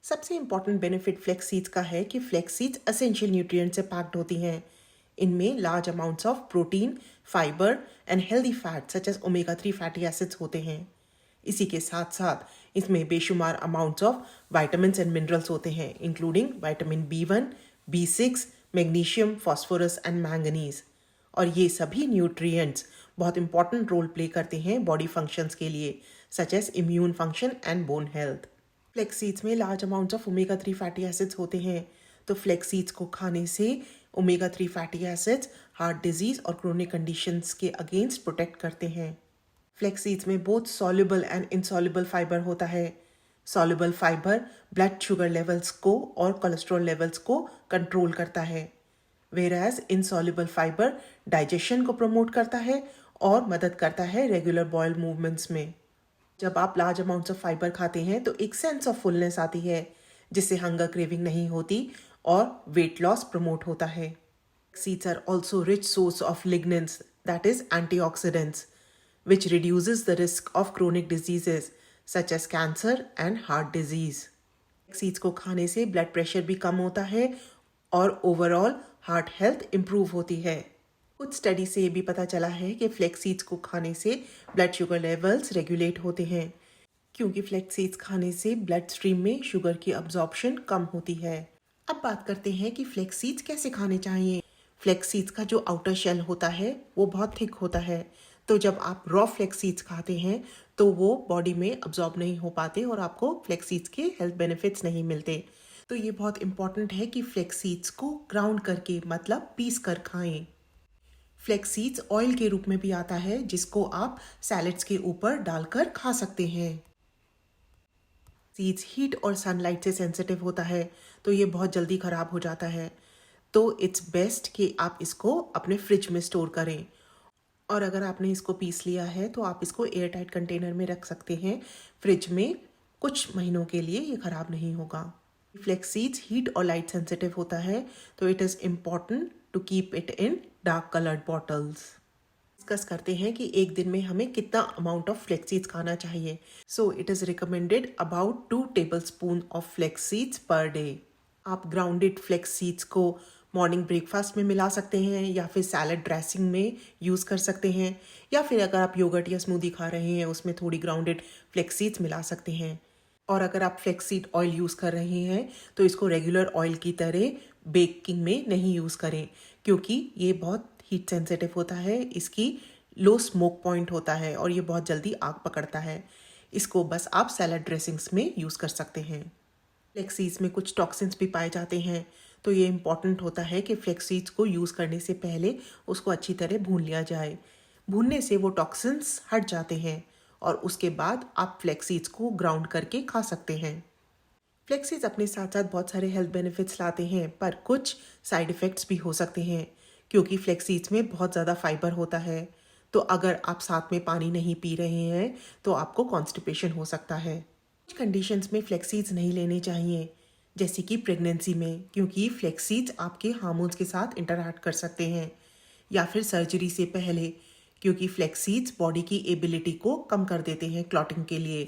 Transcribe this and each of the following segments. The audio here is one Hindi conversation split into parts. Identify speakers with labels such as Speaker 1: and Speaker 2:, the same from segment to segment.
Speaker 1: सबसे इम्पॉर्टेंट बेनिफिट फ्लेक्स सीड्स का है कि फ्लेक्स सीड्स एसेंशियल न्यूट्रिएंट से पैक्ड होती हैं। इनमें large amounts of protein, fiber and healthy fat such as omega 3 fatty acids होते हैं। इसी के साथ साथ इसमें बेशुमार amounts of vitamins and minerals होते हैं, including vitamin B1, B6, magnesium, phosphorus and manganese. और ये सभी न्यूट्रिएंट्स बहुत इंपॉर्टेंट रोल प्ले करते हैं बॉडी फंक्शंस के लिए, such as immune function and bone health. Flax seeds में large amounts of omega 3 fatty acids होते हैं, तो फ्लेक्स सीड्स को खाने से omega 3 fatty acids heart disease और क्रोनिक कंडीशंस के अगेंस्ट प्रोटेक्ट करते हैं। फ्लेक्स सीड्स में both soluble and insoluble fibre होता है। Soluble fibre blood sugar levels को और कोलेस्ट्रॉल लेवल्स को कंट्रोल करता है, वेराज इनसॉल्युबल फाइबर डाइजेशन को प्रमोट करता है और मदद करता है रेगुलर बॉयल मूवमेंट्स में। जब आप लार्ज अमाउंट्स ऑफ फाइबर खाते हैं तो एक सेंस ऑफ फुलनेस आती है, जिससे हंगर क्रेविंग नहीं होती और वेट लॉस प्रमोट होता है। Seeds are also rich source of lignans, that is antioxidants, which reduces the risk of chronic diseases such as cancer and heart disease. Seeds को खाने से ब्लड प्रेशर भी कम होता है और ओवरऑल हार्ट हेल्थ इंप्रूव होती है। कुछ स्टडी से ये भी पता चला है कि फ्लेक्स सीड्स को खाने से ब्लड शुगर लेवल्स रेगुलेट होते हैं, क्योंकि फ्लेक्स सीड्स खाने से ब्लड स्ट्रीम में शुगर की अब्जॉर्प्शन कम होती है। अब बात करते हैं कि फ्लेक्स सीड्स कैसे खाने चाहिए। फ्लेक्स सीड्स का जो आउटर शेल होता है वो बहुत थिक होता है, तो जब आप रॉ फ्लेक्स सीड्स खाते हैं तो वो बॉडी में अब्जॉर्ब नहीं हो पाते और आपको फ्लेक्स सीड्स के हेल्थ बेनिफिट्स नहीं मिलते। तो ये बहुत इंपॉर्टेंट है कि फ्लेक्स सीड्स को ग्राउंड करके, मतलब पीस कर खाएं। फ्लेक्स सीड्स ऑयल के रूप में भी आता है, जिसको आप सैलेड्स के ऊपर डालकर खा सकते हैं। सीड्स हीट और सनलाइट से सेंसिटिव होता है, तो ये बहुत जल्दी ख़राब हो जाता है। तो इट्स बेस्ट कि आप इसको अपने फ्रिज में स्टोर करें, और अगर आपने इसको पीस लिया है तो आप इसको एयर टाइट कंटेनर में रख सकते हैं फ्रिज में, कुछ महीनों के लिए ये ख़राब नहीं होगा। फ्लेक्स सीड्स हीट और लाइट सेंसिटिव होता है, तो it is important to keep it in dark coloured bottles. Discuss करते हैं कि एक दिन में हमें कितना अमाउंट ऑफ फ्लेक्स सीड्स खाना चाहिए। So it is recommended about 2 tablespoon of flax seeds per day. आप ग्राउंडेड फ्लेक्स सीड्स को मॉर्निंग ब्रेकफास्ट में मिला सकते हैं, या फिर सैलड ड्रेसिंग में यूज़ कर सकते हैं, या फिर अगर आप योगर्ट या स्मूदी खा रहे हैं उसमें थोड़ी ग्राउंडेड फ्लेक्स सीड्स मिला सकते हैं। और अगर आप फ्लेक्स सीड ऑयल यूज़ कर रहे हैं तो इसको रेगुलर ऑयल की तरह बेकिंग में नहीं यूज़ करें, क्योंकि ये बहुत हीट सेंसिटिव होता है, इसकी लो स्मोक पॉइंट होता है और ये बहुत जल्दी आग पकड़ता है। इसको बस आप सैलड ड्रेसिंग्स में यूज़ कर सकते हैं। फ्लेक्स सीड्स में कुछ टॉक्सिन्स भी पाए जाते हैं, तो ये इम्पॉर्टेंट होता है कि फ्लेक्स सीड्स को यूज़ करने से पहले उसको अच्छी तरह भून लिया जाए। भूनने से वो टॉक्सिन्स हट जाते हैं और उसके बाद आप फ्लेक्स सीड्स को ग्राउंड करके खा सकते हैं। फ्लेक्स सीड्स अपने साथ साथ बहुत सारे हेल्थ बेनिफिट्स लाते हैं, पर कुछ साइड इफ़ेक्ट्स भी हो सकते हैं, क्योंकि फ्लेक्स सीड्स में बहुत ज़्यादा फाइबर होता है। तो अगर आप साथ में पानी नहीं पी रहे हैं तो आपको कॉन्स्टिपेशन हो सकता है। कुछ कंडीशंस में फ्लेक्स सीड्स नहीं लेने चाहिए, जैसे कि प्रेगनेंसी में, क्योंकि फ्लेक्स सीड्स आपके हार्मोन्स के साथ इंटरैक्ट कर सकते हैं, या फिर सर्जरी से पहले, क्योंकि फ्लेक्स सीड्स बॉडी की एबिलिटी को कम कर देते हैं क्लॉटिंग के लिए।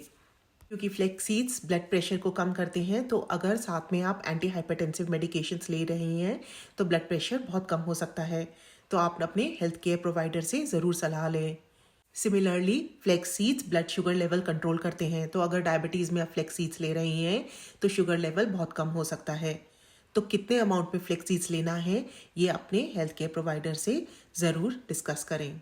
Speaker 1: क्योंकि फ्लेक्स सीड्स ब्लड प्रेशर को कम करते हैं, तो अगर साथ में आप एंटी हाइपरटेंसिव मेडिकेशंस ले रहे हैं तो ब्लड प्रेशर बहुत कम हो सकता है। तो आप अपने हेल्थ केयर प्रोवाइडर से ज़रूर सलाह लें। Similarly flax seeds blood sugar level control करते हैं, तो अगर डायबिटीज़ में आप फ्लेक्स सीड्स ले रही हैं तो शुगर लेवल बहुत कम हो सकता है। तो कितने अमाउंट में फ्लेक्स सीड्स लेना है ये अपने हेल्थ केयर प्रोवाइडर से ज़रूर डिस्कस करें।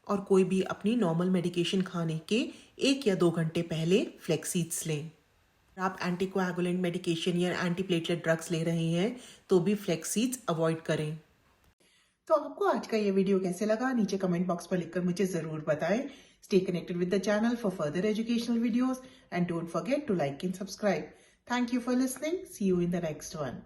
Speaker 1: और कोई भी अपनी नॉर्मल मेडिकेशन खाने के 1 या 2 घंटे पहले फ्लेक्स सीड्स लें। आप एंटीकोएगुलेंट मेडिकेशन या एंटीप्लेटलेट ड्रग्स ले रहे हैं तो भी फ्लेक्स सीड्स अवॉइड करें। तो आपको आज का ये वीडियो कैसे लगा, नीचे कमेंट बॉक्स पर लिखकर मुझे ज़रूर बताएं। Stay connected with the channel for further educational videos and don't forget to like and subscribe. Thank you for listening. See you in the next one.